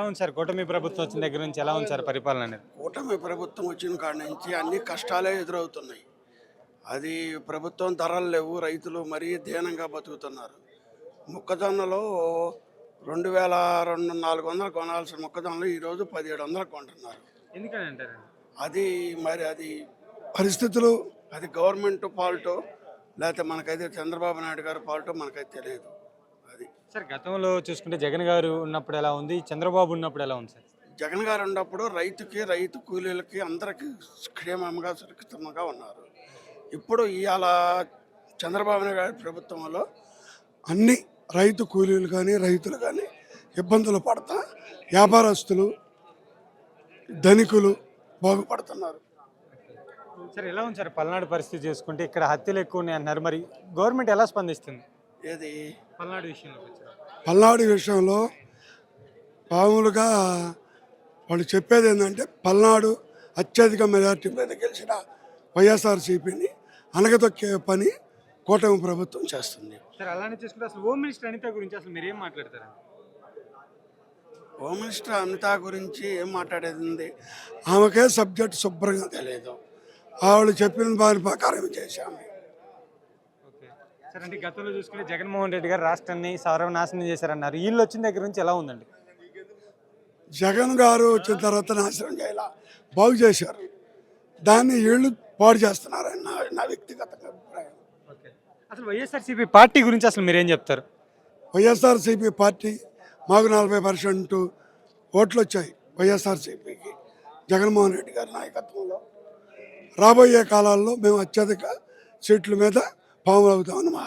ఎలా ఉంది సార్ కూటమి ప్రభుత్వం వచ్చిన దగ్గర నుంచి ఎలా ఉంది సార్ పరిపాలన అనేది? కూటమి ప్రభుత్వం వచ్చిన కాడ నుంచి అన్ని కష్టాలే ఎదురవుతున్నాయి. అది ప్రభుత్వం ధరలు లేవు, రైతులు మరీ దీనంగా బతుకుతున్నారు. మొక్కజొన్నలో 2,400 కొనాల్సిన మొక్కజొన్నలు ఈరోజు 1,700 కొంటున్నారు. ఎందుకని అంటారండి? అది పరిస్థితులు, అది గవర్నమెంట్ ఫాల్టో లేకపోతే మనకైతే చంద్రబాబు నాయుడు గారి ఫాల్టో మనకైతే తెలియదు. అది సార్ గతంలో చూసుకుంటే జగన్ గారు ఉన్నప్పుడు ఎలా ఉంది, చంద్రబాబు ఉన్నప్పుడు ఎలా ఉంది సార్? జగన్ గారు ఉన్నప్పుడు రైతు కూలీలకి అందరికీ క్షేమంగా సురక్షితంగా ఉన్నారు. ఇప్పుడు ఇవాళ చంద్రబాబు నాయుడు గారి ప్రభుత్వంలో అన్ని రైతు కూలీలు కానీ రైతులు కానీ ఇబ్బందులు పడతా వ్యాపారస్తులు ధనికులు బాగుపడుతున్నారు. సార్ ఎలా ఉంది సార్ పల్నాడు పరిస్థితి చూసుకుంటే ఇక్కడ హత్యలు ఎక్కువ ఉన్నాయి అన్నారు, మరి గవర్నమెంట్ ఎలా స్పందిస్తుంది ఏది పల్నాడు విషయంలో? పల్నాడు విషయంలో మామూలుగా వాళ్ళు చెప్పేది ఏంటంటే పల్నాడు అత్యధిక మెజార్టీ మీద గెలిచిన వైఎస్ఆర్సీపీని అనగదొక్కే పని కూటమి ప్రభుత్వం చేస్తుంది. సార్ అలానే చూసుకుంటే అసలు హోమ్ మినిస్టర్ అనిత గురించి అసలు మీరు ఏం మాట్లాడతారు? హోమ్ మినిస్టర్ అనిత గురించి ఏం మాట్లాడేది ఉంది? ఆమెకే సబ్జెక్ట్ శుభ్రంగా తెలియదు. ఆవిడ చెప్పిన దాని ప్రకారం చేశాము. ఓకే సార్, అంటే గతంలో చూసుకుంటే జగన్మోహన్ రెడ్డి గారు రాష్ట్రాన్ని సర్వనాశనం చేశారన్నారు, వీళ్ళు వచ్చిన దగ్గర నుంచి ఎలా ఉందండి? జగన్ గారు వచ్చిన తర్వాత నాశనం చేయాల, బాగు చేశారు. దాన్ని వీళ్ళు పాడు చేస్తున్నారని నా వ్యక్తిగతంగా అభిప్రాయం. ఓకే, అసలు వైఎస్ఆర్సీపీ పార్టీ గురించి అసలు మీరేం చెప్తారు? వైఎస్ఆర్సీపీ పార్టీ మాకు 40% ఓట్లు వచ్చాయి వైఎస్ఆర్సీపీకి జగన్మోహన్ రెడ్డి గారి నాయకత్వంలో. రాబోయే కాలాల్లో మేము అత్యధిక సీట్ల మీద పాములు అవుతామని మా